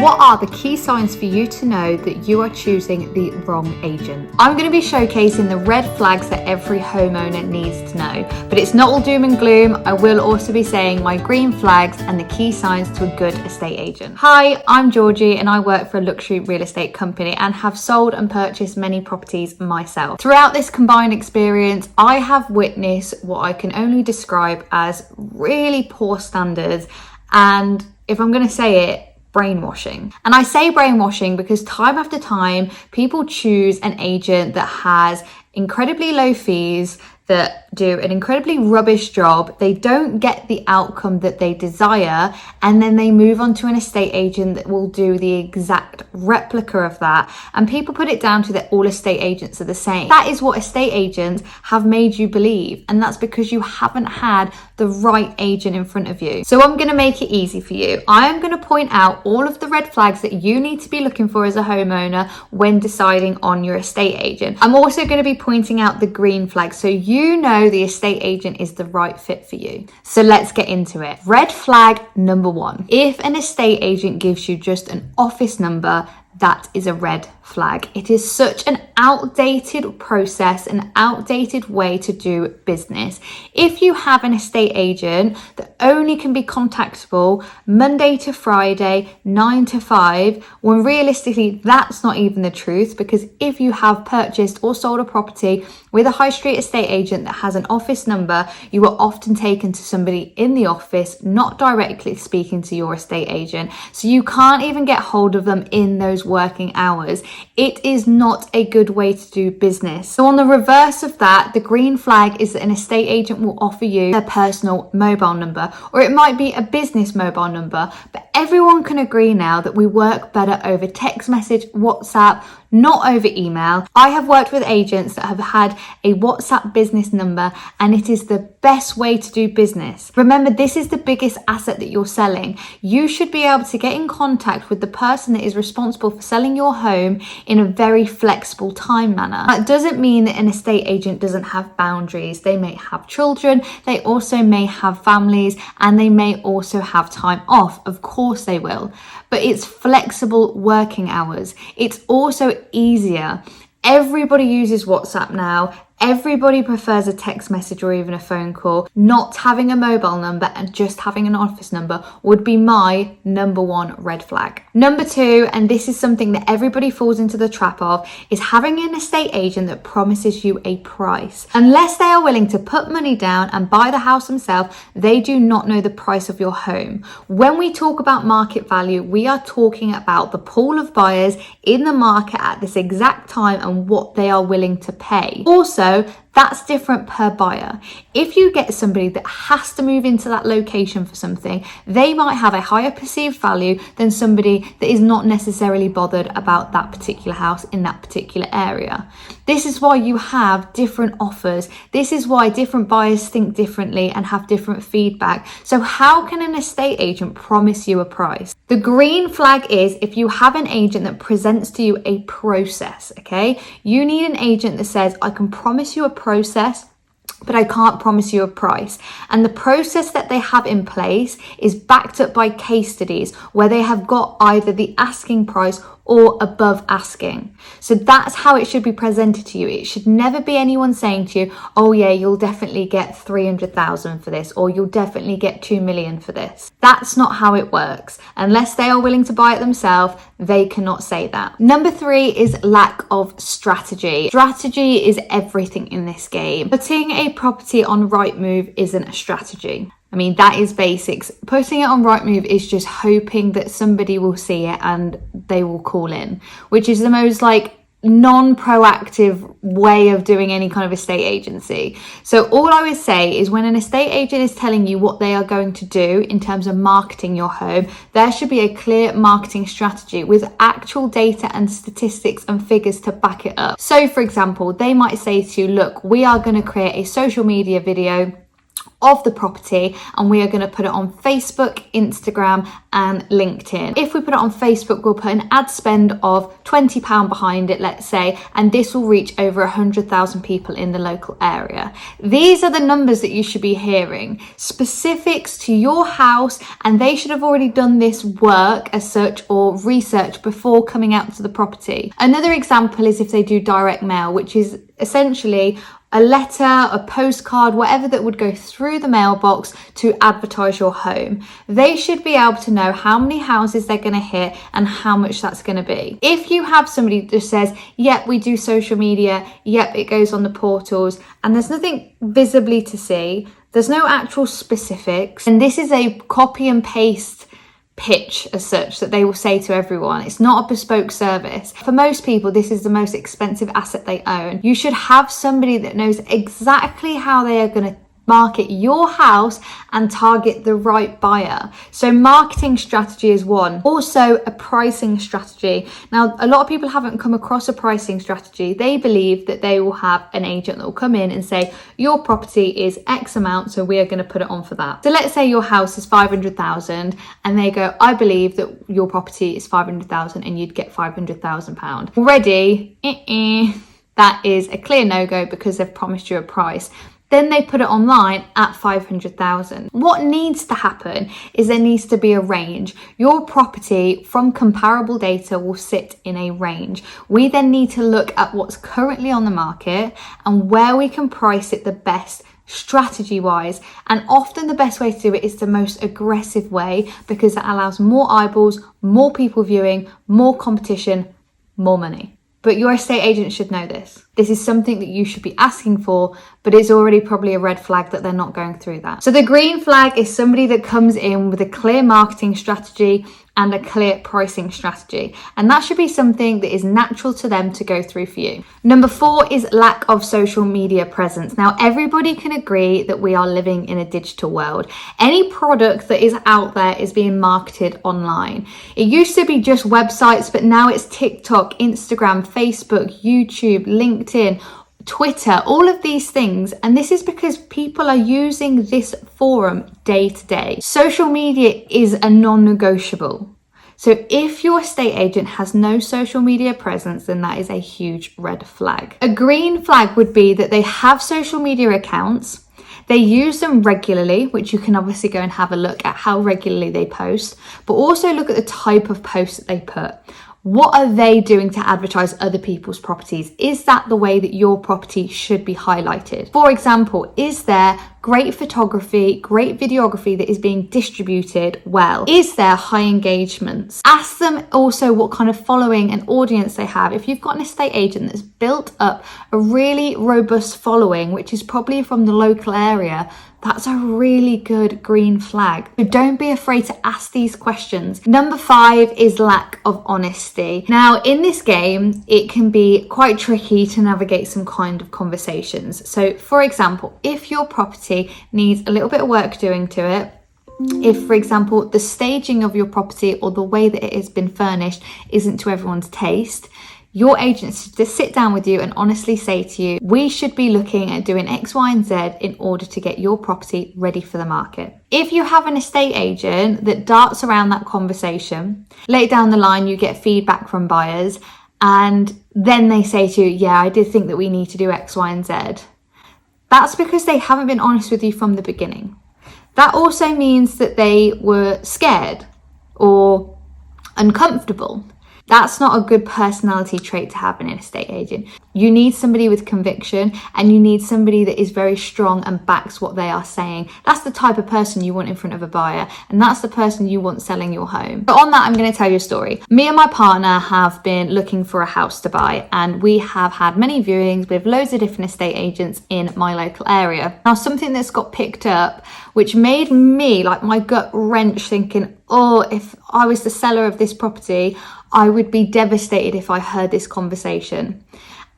What are the key signs for you to know that you are choosing the wrong agent? I'm going to be showcasing the red flags that every homeowner needs to know, but it's not all doom and gloom. I will also be saying my green flags and the key signs to a good estate agent. Hi, I'm Georgie and I work for a luxury real estate company and have sold and purchased many properties myself. Throughout this combined experience, I have witnessed what I can only describe as really poor standards and, if I'm going to say it, brainwashing. And I say brainwashing because time after time, people choose an agent that has incredibly low fees, that do an incredibly rubbish job. They don't get the outcome that they desire, and then they move on to an estate agent that will do the exact replica of that. And people put it down to that all estate agents are the same. That is what estate agents have made you believe, and that's because you haven't had the right agent in front of you. So I'm going to make it easy for you. I am going to point out all of the red flags that you need to be looking for as a homeowner when deciding on your estate agent. I'm also going to be pointing out the green flags so you know the estate agent is the right fit for you. So let's get into it. Red flag number 1. If an estate agent gives you just an office number, that is a red flag. It is such an outdated process, an outdated way to do business. If you have an estate agent that only can be contactable Monday to Friday, 9 to 5, when realistically that's not even the truth, because if you have purchased or sold a property with a high street estate agent that has an office number, you are often taken to somebody in the office, not directly speaking to your estate agent. So you can't even get hold of them in those working hours. It is not a good way to do business. So on the reverse of that, the green flag is that an estate agent will offer you their personal mobile number, or it might be a business mobile number. But everyone can agree now that we work better over text message, WhatsApp, not over email. I have worked with agents that have had a WhatsApp business number, and it is the best way to do business. Remember, this is the biggest asset that you're selling. You should be able to get in contact with the person that is responsible for selling your home in a very flexible time manner. That doesn't mean that an estate agent doesn't have boundaries. They may have children, they also may have families, and they may also have time off. Of course they will. But it's flexible working hours. It's also easier. Everybody uses WhatsApp now. Everybody prefers a text message or even a phone call. Not having a mobile number and just having an office number would be my number 1 red flag. Number 2, and this is something that everybody falls into the trap of, is having an estate agent that promises you a price. Unless they are willing to put money down and buy the house themselves, they do not know the price of your home. When we talk about market value, we are talking about the pool of buyers in the market at this exact time and what they are willing to pay. Also, that's different per buyer. If you get somebody that has to move into that location for something, they might have a higher perceived value than somebody that is not necessarily bothered about that particular house in that particular area. This is why you have different offers. This is why different buyers think differently and have different feedback. So how can an estate agent promise you a price? The green flag is if you have an agent that presents to you a process, okay? You need an agent that says, I can promise you a process, but I can't promise you a price. And the process that they have in place is backed up by case studies where they have got either the asking price or above asking. So that's how it should be presented to you. It should never be anyone saying to you, oh yeah, you'll definitely get 300,000 for this, or you'll definitely get 2 million for this. That's not how it works. Unless they are willing to buy it themselves, they cannot say that. Number 3 is lack of strategy. Strategy is everything in this game. Putting a property on Rightmove isn't a strategy. I mean, that is basics. Putting it on Rightmove is just hoping that somebody will see it and they will call in, which is the most non-proactive way of doing any kind of estate agency. So all I would say is when an estate agent is telling you what they are going to do in terms of marketing your home, there should be a clear marketing strategy with actual data and statistics and figures to back it up. So for example, they might say to you, look, we are going to create a social media video of the property, and we are going to put it on Facebook, Instagram and LinkedIn. If we put it on Facebook, we'll put an ad spend of £20 behind it, let's say, and this will reach over 100,000 people in the local area. These are the numbers that you should be hearing, specifics to your house, and they should have already done this work as such or research before coming out to the property. Another example is if they do direct mail, which is essentially a letter, a postcard, whatever that would go through the mailbox to advertise your home. They should be able to know how many houses they're going to hit and how much that's going to be. If you have somebody that says, yep, we do social media, yep, it goes on the portals, and there's nothing visibly to see, there's no actual specifics, and this is a copy and paste pitch as such that they will say to everyone. It's not a bespoke service. For most people, this is the most expensive asset they own. You should have somebody that knows exactly how they are going to market your house and target the right buyer. So marketing strategy is one. Also a pricing strategy. Now, a lot of people haven't come across a pricing strategy. They believe that they will have an agent that will come in and say, your property is X amount, so we are going to put it on for that. So let's say your house is 500,000 and they go, I believe that your property is 500,000 and you'd get £500,000. Already, that is a clear no-go because they've promised you a price. Then they put it online at 500,000. What needs to happen is there needs to be a range. Your property from comparable data will sit in a range. We then need to look at what's currently on the market and where we can price it the best strategy wise. And often the best way to do it is the most aggressive way because it allows more eyeballs, more people viewing, more competition, more money. But your estate agent should know this. This is something that you should be asking for, but it's already probably a red flag that they're not going through that. So the green flag is somebody that comes in with a clear marketing strategy and a clear pricing strategy. And that should be something that is natural to them to go through for you. Number 4 is lack of social media presence. Now, everybody can agree that we are living in a digital world. Any product that is out there is being marketed online. It used to be just websites, but now it's TikTok, Instagram, Facebook, YouTube, LinkedIn, Twitter, all of these things. And this is because people are using this forum day to day. Social media is a non-negotiable. So if your estate agent has no social media presence, then that is a huge red flag. A green flag would be that they have social media accounts. They use them regularly, which you can obviously go and have a look at how regularly they post, but also look at the type of post that they put. What are they doing to advertise other people's properties? Is that the way that your property should be highlighted? For example, is there great photography, great videography that is being distributed well? Is there high engagements? Ask them also what kind of following and audience they have. If you've got an estate agent that's built up a really robust following, which is probably from the local area, that's a really good green flag. So don't be afraid to ask these questions. Number 5 is lack of honesty. Now, in this game, it can be quite tricky to navigate some kind of conversations. So for example, if your property needs a little bit of work doing to it, if, for example, the staging of your property or the way that it has been furnished isn't to everyone's taste, your agent should just sit down with you and honestly say to you, we should be looking at doing X, Y, and Z in order to get your property ready for the market. If you have an estate agent that darts around that conversation, later down the line, you get feedback from buyers, and then they say to you, yeah, I did think that we need to do X, Y, and Z. That's because they haven't been honest with you from the beginning. That also means that they were scared or uncomfortable. That's not a good personality trait to have in an estate agent. You need somebody with conviction, and you need somebody that is very strong and backs what they are saying. That's the type of person you want in front of a buyer, and that's the person you want selling your home. But on that, I'm going to tell you a story. Me and my partner have been looking for a house to buy, and we have had many viewings with loads of different estate agents in my local area. Now, something that's got picked up, which made me, like, my gut wrench, thinking, oh, if I was the seller of this property, I would be devastated if I heard this conversation.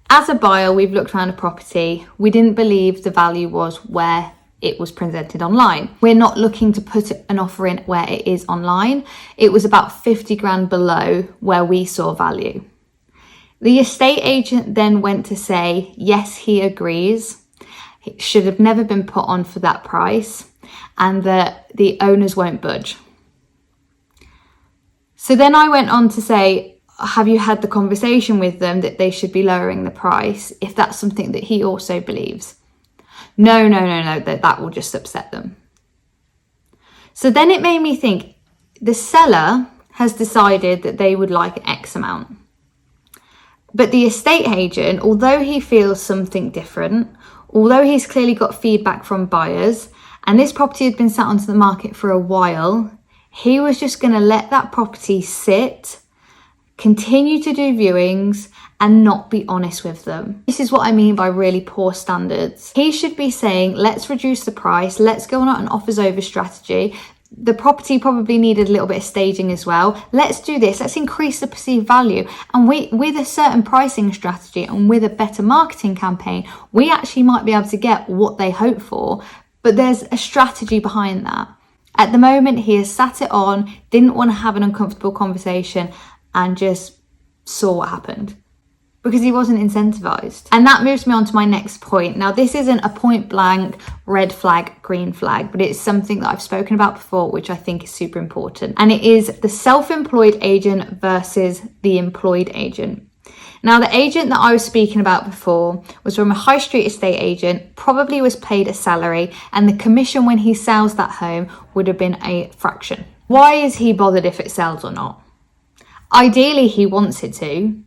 As a buyer, we've looked around a property. We didn't believe the value was where it was presented online. We're not looking to put an offer in where it is online. It was about 50 grand below where we saw value. The estate agent then went to say, yes, he agrees. it should have never been put on for that price, and that the owners won't budge. So then I went on to say, have you had the conversation with them that they should be lowering the price if that's something that he also believes? No, that will just upset them. So then it made me think, the seller has decided that they would like X amount. But the estate agent, although he feels something different, although he's clearly got feedback from buyers, and this property had been sat onto the market for a while, he was just going to let that property sit, continue to do viewings, and not be honest with them. This is what I mean by really poor standards. He should be saying, let's reduce the price, let's go on an offers over strategy. The property probably needed a little bit of staging as well. Let's do this, let's increase the perceived value. And with a certain pricing strategy and with a better marketing campaign, we actually might be able to get what they hope for, but there's a strategy behind that. At the moment, he has sat it on, didn't want to have an uncomfortable conversation, and just saw what happened because he wasn't incentivized. And that moves me on to my next point. Now, this isn't a point blank red flag, green flag, but it's something that I've spoken about before, which I think is super important. And it is the self-employed agent versus the employed agent. Now, the agent that I was speaking about before was from a high street estate agent, probably was paid a salary, and the commission when he sells that home would have been a fraction. Why is he bothered if it sells or not? Ideally, he wants it to,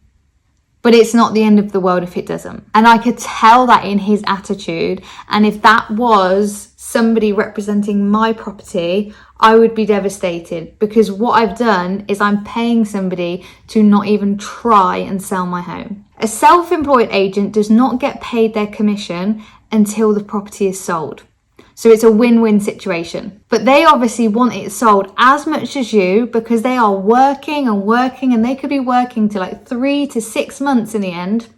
but it's not the end of the world if it doesn't. And I could tell that in his attitude. And if that was somebody representing my property, I would be devastated, because what I've done is I'm paying somebody to not even try and sell my home. A self-employed agent does not get paid their commission until the property is sold. So it's a win-win situation. But they obviously want it sold as much as you, because they are working and they could be working to like 3 to 6 months in the end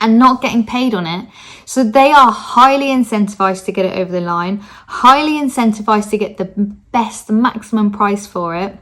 and not getting paid on it. So they are highly incentivized to get it over the line, highly incentivized to get the best, the maximum price for it.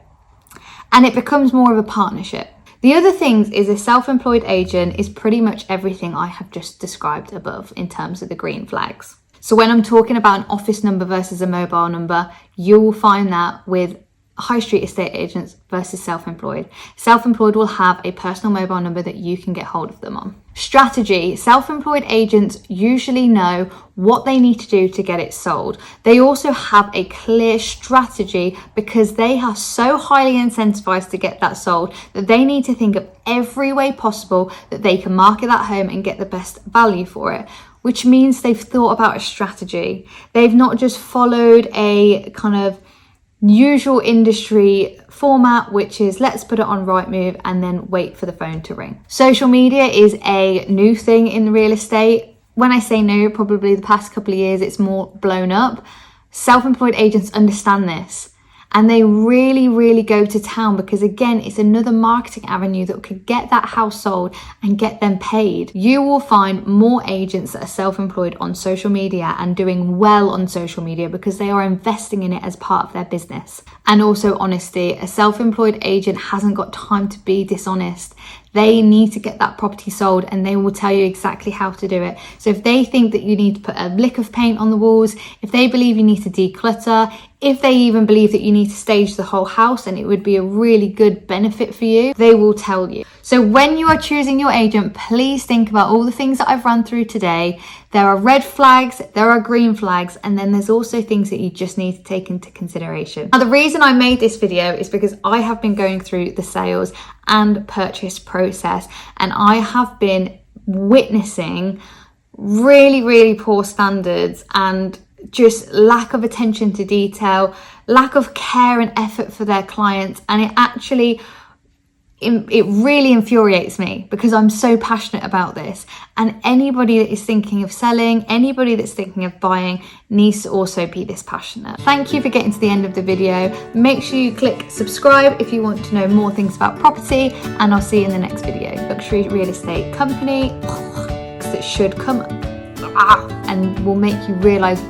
And it becomes more of a partnership. The other things is a self-employed agent is pretty much everything I have just described above in terms of the green flags. So when I'm talking about an office number versus a mobile number, you will find that with high street estate agents versus self-employed. Self-employed will have a personal mobile number that you can get hold of them on. Strategy. Self-employed agents usually know what they need to do to get it sold. They also have a clear strategy because they are so highly incentivized to get that sold that they need to think of every way possible that they can market that home and get the best value for it, which means they've thought about a strategy. They've not just followed a kind of usual industry format, which is let's put it on Rightmove and then wait for the phone to ring. Social media is a new thing in real estate. When I say new, probably the past couple of years, it's more blown up. Self-employed agents understand this. And they really, really go to town because, again, it's another marketing avenue that could get that house sold and get them paid. You will find more agents that are self-employed on social media and doing well on social media because they are investing in it as part of their business. And also honesty. A self-employed agent hasn't got time to be dishonest. They need to get that property sold and they will tell you exactly how to do it. So if they think that you need to put a lick of paint on the walls, if they believe you need to declutter, if they even believe that you need to stage the whole house and it would be a really good benefit for you, they will tell you. So when you are choosing your agent, please think about all the things that I've run through today. There are red flags, there are green flags, and then there's also things that you just need to take into consideration. Now, the reason I made this video is because I have been going through the sales and purchase process, and I have been witnessing really, really poor standards and just lack of attention to detail, lack of care and effort for their clients. And it really infuriates me because I'm so passionate about this. And anybody that is thinking of selling, anybody that's thinking of buying needs to also be this passionate. Thank you for getting to the end of the video. Make sure you click subscribe if you want to know more things about property, and I'll see you in the next video. Luxury real estate company, because it should come and will make you realize